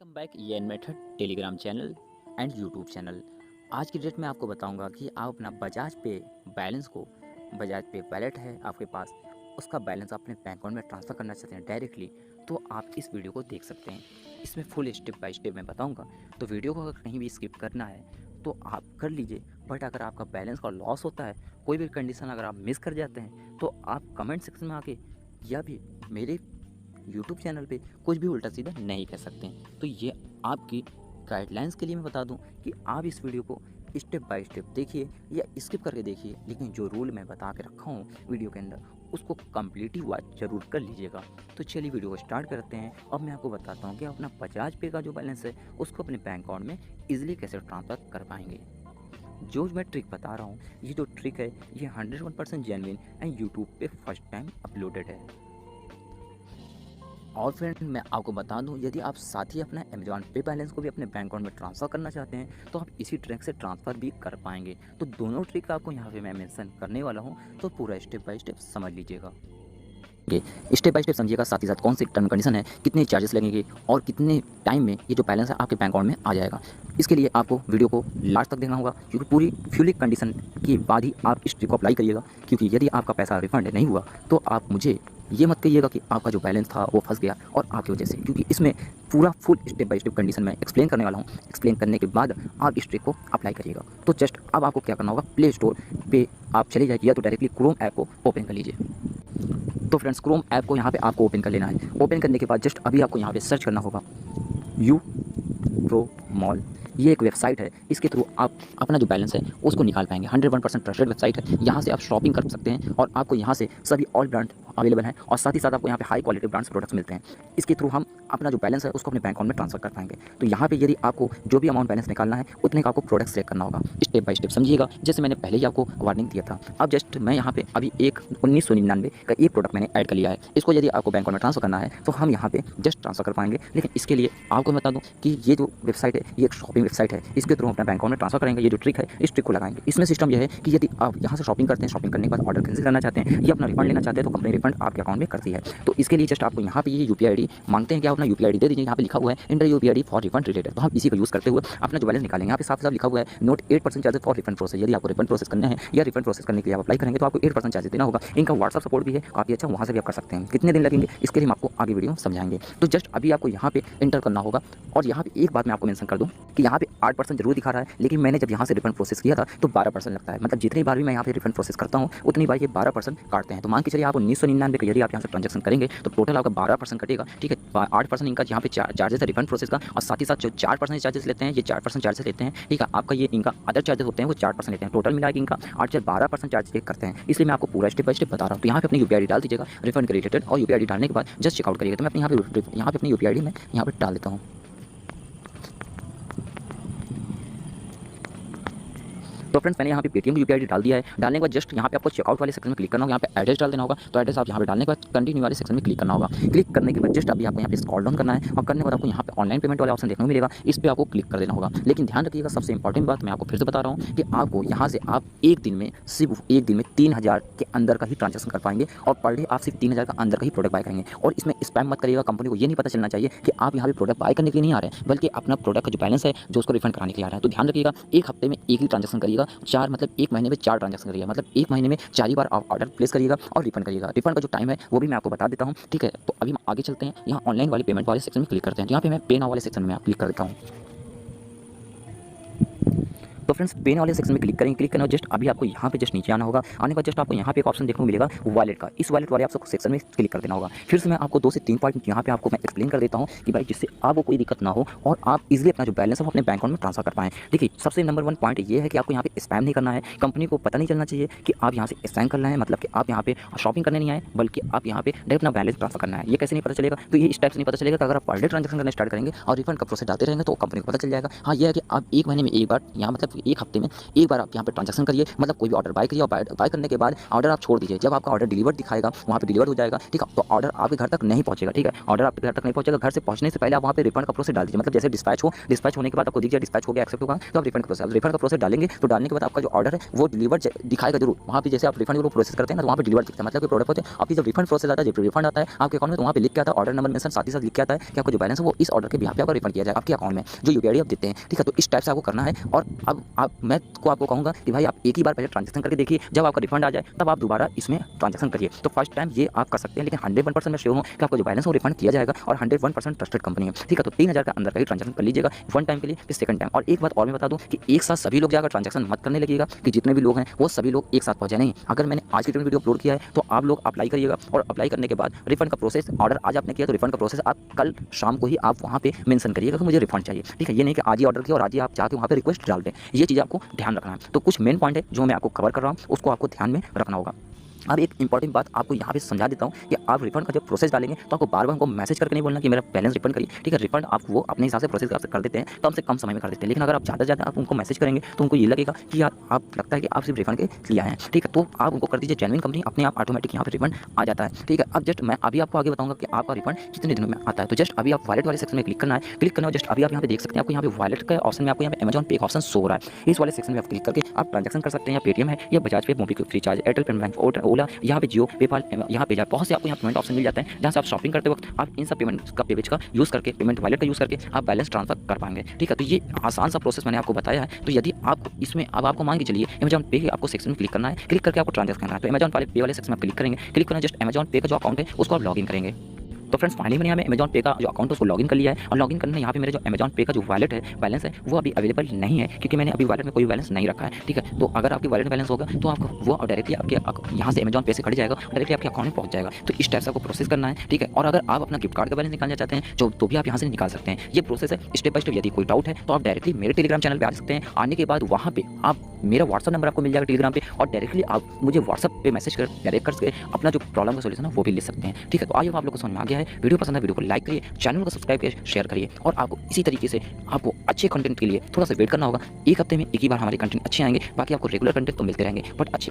Welcome back ये method Telegram channel and YouTube channel. आज की डेट में आपको बताऊंगा कि आप अपना बजाज पे बैलेंस को, बजाज पे वैलेट है आपके पास, उसका बैलेंस अपने बैंक अकाउंट में ट्रांसफ़र करना चाहते हैं डायरेक्टली, तो आप इस वीडियो को देख सकते हैं। इसमें फुल स्टेप बाय स्टेप मैं बताऊंगा, तो वीडियो को अगर कहीं भी स्किप करना है तो आप कर लीजिए। बट अगर आपका बैलेंस का लॉस होता है, कोई भी कंडीशन अगर आप मिस कर जाते हैं, तो आप कमेंट सेक्शन में आके या भी मेरे यूट्यूब चैनल पे कुछ भी उल्टा सीधा नहीं कर सकते हैं। तो ये आपकी गाइडलाइंस के लिए मैं बता दूं कि आप इस वीडियो को स्टेप बाय स्टेप देखिए या स्किप करके देखिए, लेकिन जो रूल मैं बता के रखा हूँ वीडियो के अंदर उसको कम्प्लीटली वॉच जरूर कर लीजिएगा। तो चलिए वीडियो को स्टार्ट करते हैं। अब मैं आपको बताता हूँ कि आप अपना बजाज पे का जो बैलेंस है उसको अपने बैंक अकाउंट में ईजिली कैसे ट्रांसफ़र कर पाएंगे। जो मैं ट्रिक बता रहा हूँ, ये जो ट्रिक है ये 101% जेन्युइन एंड यूट्यूब पे फर्स्ट टाइम अपलोडेड है। और फ्रेंड मैं आपको बता दूं, यदि आप साथ ही अपना अमेजॉन पे बैलेंस को भी अपने बैंक अकाउंट में ट्रांसफ़र करना चाहते हैं तो आप इसी ट्रिक से ट्रांसफ़र भी कर पाएंगे। तो दोनों ट्रिक आपको यहाँ पे मैं मेंशन करने वाला हूँ, तो पूरा स्टेप बाय स्टेप समझ लीजिएगा। स्टेप बाय स्टेप समझिएगा, साथ ही साथ कौन सी टर्म कंडीशन है, कितने चार्जेस लगेंगे और कितने टाइम में ये जो बैलेंस है आपके बैंक अकाउंट में आ जाएगा। इसके लिए आपको वीडियो को लास्ट तक देखना होगा, क्योंकि पूरी फ्यूली कंडीशन के बाद ही आप इस ट्रिक को अप्लाई करिएगा। क्योंकि यदि आपका पैसा रिफंड नहीं हुआ तो आप मुझे ये मत कहिएगा कि आपका जो बैलेंस था वो फंस गया और आपकी वजह से, क्योंकि इसमें पूरा full step by step condition मैं एक्सप्लेन करने वाला हूँ। एक्सप्लेन करने के बाद आप इस ट्रिक को अप्लाई करिएगा। तो जस्ट अब आपको क्या करना होगा, प्ले स्टोर पे आप चले जाइए या तो डायरेक्टली क्रोम ऐप को ओपन कर लीजिए। तो फ्रेंड्स क्रोम ऐप को यहाँ पे आपको ओपन कर लेना है। ओपन करने के बाद जस्ट अभी आपको यहाँ पे सर्च करना होगा यू प्रो मॉल। ये एक वेबसाइट है, इसके थ्रू आप अपना जो बैलेंस है उसको निकाल पाएंगे। 101% ट्रस्टेड वेबसाइट है। यहाँ से आप शॉपिंग कर सकते हैं और आपको यहाँ से सभी ऑल ब्रांड अवेलेबल हैं और साथ ही साथ आपको यहाँ पे हाई क्वालिटी ब्रांड्स प्रोडक्ट्स मिलते हैं। इसके थ्रू हम अपना जो बैलेंस है उसको अपने बैंक अकाउंट में ट्रांसफर कर पाएंगे। तो यहाँ पे यदि आपको जो भी अमाउंट बैलेंस निकालना है उतने का आपको प्रोडक्ट सेलेक्ट करना होगा। स्टेप बाय स्टेप समझिएगा, जैसे मैंने पहले ही आपको वार्निंग दिया था। अब जस्ट मैं यहाँ पे अभी एक 1999 का एक प्रोडक्ट मैंने ऐड कर लिया है। इसको यदि आपको बैंक अकाउंट में ट्रांसफर करना है तो हम यहाँ पे जस्ट ट्रांसफर कर पाएंगे। लेकिन इसके लिए आपको बता दूँ कि ये जो वेबसाइट है ये एक शॉपिंग वेबसाइट है। इसके थ्रू अपना बैंक अकाउंट में ट्रांसफर करेंगे। ये जो ट्रिक है इस ट्रिक को लगाएंगे। इसमें सिस्टम यह है कि यदि आप यहाँ से शॉपिंग करते हैं, शॉपिंग करने के बाद ऑर्डर कैंसिल करना चाहते हैं या अपना रिफंड लेना चाहते हैं तो कंपनी रिफंड आपके अकाउंट में करती है। तो इसके लिए जस्ट आपको यहाँ पे ये यूपीआई आईडी मांगते हैं कि आप अपना यूपीआई आईडी दे दीजिए। यहाँ पे लिखा हुआ है inter UPI ID for refund related. तो हम इसी को यूज़ करते हुए अपना जो बैलेंस निकालेंगे। यहाँ पे साफ साफ लिखा हुआ है note 8% charges for refund process. यदि आपको रिफंड प्रोसेस करना है या रिफंड प्रोसेस करने के लिए आप अप्लाई करेंगे तो आपको 8% चार्जेस देना होगा। इनका व्हाट्सअप सपोर्ट भी है काफ़ी अच्छा, वहाँ से भी आप कर सकते हैं। कितने दिन लगेंगे इसके लिए हम आपको आगे वीडियो समझाएंगे। तो जस्ट अभी आपको यहाँ पे इंटर करना होगा। और यहाँ पे एक बात मैं आपको मेंशन कर दूँ कि यहाँ पे 8% जरूर दिखा रहा है, लेकिन मैंने जब यहाँ से रिफंड प्रोसेस किया था तो 12% लगता है। मतलब जितनी बार भी मैं यहाँ पे रिफंड प्रोसेस करता हूँ उतनी बार ये 12% काटते हैं। तो मान के चलिए आप 1999 का यदि आप यहाँ से ट्रांजेक्शन करेंगे तो टोटल आपका 12% कटेगा। ठीक है, 8% इनका यहाँ पे चार्जेस है रिफंड प्रोसेस का, और साथ ही साथ जो 4% चार्जेस लेते हैं ये 4% चार्जेस लेते हैं। ठीक है, आपका ये इनका अदर चार्जेस होते हैं वो 4% लेते हैं। टोटल मिला के इनका 8 से 12% चार्ज पे करते हैं। इसलिए मैं आपको पूरा स्टेप बाय स्टेप बता रहा हूँ। तो यहाँ पे अपनी यूपीआई डाल दीजिएगा रिफंड के रिलेटेड, और यूपीआई डालने के बाद जस्ट चेकआउट करिएगा। तो मैं अपने यहाँ पे अपनी यूपीआई मैं यहाँ पे डाल देता हूँ। तो फ्रेंड्स मैंने यहाँ पे पेटीएम की यूपीआई डाल दिया है। डालने के बाद जस्ट यहाँ पे आपको चेकआउट वाले सेक्शन में क्लिक करना होगा। यहाँ पे एड्रेस डाल देना होगा। तो एड्रेस आप यहाँ पे डालने के बाद कंटिन्यू वाले सेक्शन में क्लिक करना होगा। क्लिक करने के बाद जस्ट अभी आपको यहाँ पे स्क्रॉल डाउन करना है और करने के बाद आपको यहाँ पे ऑनलाइन पेमेंट वाला ऑप्शन देखने को मिलेगा। इस पर आपको क्लिक कर देना होगा। लेकिन ध्यान रखिएगा, सबसे इंपॉर्टेंट बात मैं आपको फिर से बता रहा हूँ कि आपको यहाँ से आप एक दिन में सिर्फ एक दिन में 3000 के अंदर का ही ट्रांजेक्शन कर पाएंगे और पर डे आप सिर्फ 3000 का अंदर का ही प्रोडक्ट बाय करेंगे। और इसमें स्पैम मत करिएगा। कंपनी को ये नहीं पता चलना चाहिए कि आप यहाँ पे प्रोडक्ट बाय करने के लिए नहीं आ रहे हैं, बल्कि अपना प्रोडक्ट का जो बैलेंस है जो उसको रिफंड कराने के लिए आ रहा है। तो ध्यान रखिएगा, एक हफ्ते में एक ही ट्रांजेक्शन करिएगा। एक महीने में 4 ट्रांजेक्शन करिएगा, मतलब एक महीने में 4 ही बार आप ऑर्डर प्लेस करिएगा और रिफंड करिएगा। रिफंड का जो टाइम है वो भी मैं आपको बता देता हूँ। ठीक है, तो अभी हम आगे चलते हैं। यहाँ ऑनलाइन वाले पेमेंट वाले सेक्शन में क्लिक करते हैं। तो यहाँ पे मैं पे नाउ वाले सेक्शन में क्लिक कर देता हूँ। तो फ्रेंड्स पे वाले सेक्शन में क्लिक करेंगे। क्लिक करना जस्ट अभी आपको यहाँ पे जस्ट नीचे आना होगा। आने के बाद जस्ट आपको यहाँ पे एक ऑप्शन देखने को मिलेगा वॉलेट का। इस वॉलेट वाले आपको सेक्शन में क्लिक कर देना होगा। फिर से मैं आपको 2 से 3 पॉइंट यहाँ पे आपको मैं एक्सप्लेन कर देता हूँ कि भाई जिससे आपको कोई दिक्कत ना हो और आप इजीली अपना जो बैलेंस है वो अपने बैंक अकाउंट में ट्रांसफर कर पाएं। देखिए, सबसे नंबर 1 पॉइंट ये है कि आपको यहाँ पे स्पैम नहीं करना है। कंपनी को पता नहीं चलना चाहिए कि आप यहाँ से स्पैम करना है, मतलब कि आप यहाँ पे शॉपिंग करने नहीं आए, बल्कि आप यहाँ पे डायरेक्ट अपना बैलेंस ट्रांसफर करना है। ये कैसे नहीं पता चलेगा? तो ये इस टाइप से नहीं पता चलेगा कि अगर आप पर डे ट्रांजेक्शन करना स्टार्ट करेंगे और रिफंड का प्रोसेस डालते रहेंगे तो कंपनी को पता चल जाएगा। हाँ, ये है कि आप एक महीने में एक बार यहाँ मतलब कि 1 हफ्ते में एक बार आप यहाँ पे ट्रांजैक्शन करिए, मतलब कोई भी ऑर्डर बाय करिए और बाय करने के बाद ऑर्डर आप छोड़ दीजिए। जब आपका ऑर्डर डिलीवर्ड दिखाएगा, वहाँ पे डिलीवर हो जाएगा, ठीक है, तो ऑर्डर आपके घर तक नहीं पहुँचेगा, ठीक है, ऑर्डर आपके घर तक नहीं पहुँचेगा। घर से पहुँचने से पहले आप वहाँ पे रिफंड का प्रोसेस डाल दीजिए, मतलब जैसे डिस्पैच होने के बाद आपको दिखेगा डिस्पैच हो गया, एक्सेप्ट होगा, तो आप रिफंड का प्रोसेस डालेंगे। तो डालने के बाद आपका जो ऑर्डर है वो डिलीवर्ड दिखाएगा जरूर। वहाँ पे जैसे आप रिफंड को प्रोसेस करते हैं ना, तो वहाँ पे डिलीवर्ड दिखता है, मतलब कि प्रोडक्ट होते हैं आपकी। जब रिफंड प्रोसेस आता है, जब रिफंड आता है आपके अकाउंट में, तो वहाँ पे लिख के आता है ऑर्डर नंबर मेंशन, साथ ही साथ लिख के आता है कि आपका जो बैलेंस है वो इस ऑर्डर के बिहाफ पे आपको रिफंड किया जाएगा आपके अकाउंट में, जो यूपीआई आप देते हैं, ठीक है। तो इस टाइप से आपको करना है। और अब मैं आपको कहूँगा कि भाई आप एक ही बार पहले ट्रांजैक्शन करके देखिए, जब आपका रिफंड आ जाए तब आप दोबारा इसमें ट्रांजैक्शन करिए। तो फर्स्ट टाइम ये आप कर सकते हैं, लेकिन 101% मैं श्योर हूँ कि आपका जो बैलेंस है वो रिफंड किया जाएगा और 101% ट्रस्टेड कंपनी है, ठीक है। तो 3000 के अंदर का ही ट्रांजैक्शन कर लीजिएगा वन टाइम के लिए, फिर सेकंड टाइम। और एक बात और मैं बता दूं कि एक साथ सभी लोग जाकर ट्रांजैक्शन मत करने लगिएगा कि जितने भी लोग हैं वो सभी लोग एक साथ पहुंचे नहीं। अगर मैंने आज की वीडियो अपलोड किया है तो आप लोग अप्लाई करिएगा, और अप्लाई करने के बाद रिफंड का प्रोसेस, ऑर्डर आज आपने किया तो रिफंड का प्रोसेस आप कल शाम को ही आप वहाँ पे मेंशन करिएगा कि मुझे रिफंड चाहिए, ठीक है। ये नहीं कि आज ही ऑर्डर किया और आज ही आप जाके वहाँ पे रिक्वेस्ट डाल दें। ये चीज़ आपको ध्यान रखना है। तो कुछ मेन पॉइंट है जो मैं आपको कवर कर रहा हूँ, उसको आपको ध्यान में रखना होगा। अब एक इंपॉर्टेंट बात आपको यहाँ पे समझा देता हूँ कि आप रिफंड का जब प्रोसेस डालेंगे तो आपको बार बार हमको मैसेज करके नहीं बोलना कि मेरा बैलेंस रिफंड करिए, ठीक है। रिफंड आप वो अपने हिसाब से प्रोसेस कर देते हैं, तो हमसे कम समय में कर देते हैं। लेकिन अगर आप ज़्यादा आप उनको मैसेज करेंगे तो उनको ये लगेगा कि यार आप लगता है कि आप सिर्फ रिफंड के लिए आए हैं, ठीक है। तो आप उनको कर दीजिए जेन्युइन कंपनी, अपने आप ऑटोमेटिक यहाँ पे रिफंड आ जाता है, ठीक है। अब जस्ट मैं अभी आपको आगे बताऊँगा कि आपका रिफंड कितने दिनों में आता है। तो जस्ट अभी आप वॉलेट वाले सेक्शन में क्लिक करना है। जस्ट अभी आप यहाँ पे देख सकते हैं, आपको यहाँ पे वॉलेट का ऑप्शन में आपको यहाँ पे अमेजॉन पे का ऑप्शन शो हो रहा है। इस वाले सेक्शन में आप क्लिक करके आप ट्रांजैक्शन कर सकते हैं। या पेटीएम है, या Bajaj pay, MobiKwik, FreeCharge, Airtel payment bank, Ola, यहाँ पे जियो, पेपाल, यहाँ पे बहुत से आपको यहाँ पेमेंट ऑप्शन मिल जाते हैं, जहाँ से आप शॉपिंग करते वक्त आप इन सब पेमेंट का यूज़ करके, पेमेंट वॉलेट का यूज़ करके आप बैलेंस ट्रांसफर कर पाएंगे, ठीक है। तो ये आसान सा प्रोसेस मैंने आपको बताया है। तो यदि आप इसमें अब आपको मान के चलिए अमेजॉन पे के आपको सेक्शन में क्लिक करना है, क्लिक करके आपको ट्रांजैक्शन करना है। तो अमेजॉन पे वाले सेक्शन में क्लिक करेंगे, क्लिक करना जस्ट अमेजॉन पे का जो अकाउंट है उसको आप लॉगिन करेंगे। तो फ्रेंड्स फाइनली मैंने यहाँ पे अमेजॉन पे का जो अकाउंट है उसको लॉगिन कर लिया है। और लॉगिन करने यहाँ पे मेरे जो अमेजॉन पे का जो वॉलेट है, बैलेंस है, वो अभी अवेलेबल नहीं है, क्योंकि मैंने अभी वॉलेट में कोई बैलेंस नहीं रखा है, ठीक है। तो अगर आपकी वॉलेट बैलेंस होगा तो आपको वो डायरेक्टली आपके यहाँ से अमेजॉन पे से कट जाएगा, डायरेक्टली आपके अकाउंट में पहुँच जाएगा। तो इस टाइप से आपको प्रोसेस करना है, ठीक है। और अगर आप अपना गिफ्ट कार्ड का बैलेंस निकालना चाहते हैं तो भी आप यहाँ से निकाल सकते हैं। ये प्रोसेस है स्टेप बाय स्टेप। यदि कोई डाउट है तो आप डायरेक्टली मेरे टेलीग्राम चैनल पर आ सकते हैं। आने के बाद वहाँ पे आप मेरा व्हाट्सअप नंबर आपको मिल जाएगा टेलीग्राम पे, और डायरेक्टली आप मुझे व्हाट्सअप पे मैसेज कर डायरेक्ट करके अपना जो प्रॉब्लम का सोल्यूशन है वो भी ले सकते हैं, ठीक है। तो आइए आप लोग को समझ में आ गया है। वीडियो पसंद है, वीडियो को लाइक करिए, चैनल को सब्सक्राइब करिए, शेयर करिए। और आपको इसी तरीके से आपको अच्छे कंटेंट के लिए थोड़ा सा वेट करना होगा। एक हफ्ते में एक ही बार हमारे कंटेंट अच्छे आएंगे, बाकी आपको रेगुलर कंटेंट तो मिलते रहेंगे, बट अच्छे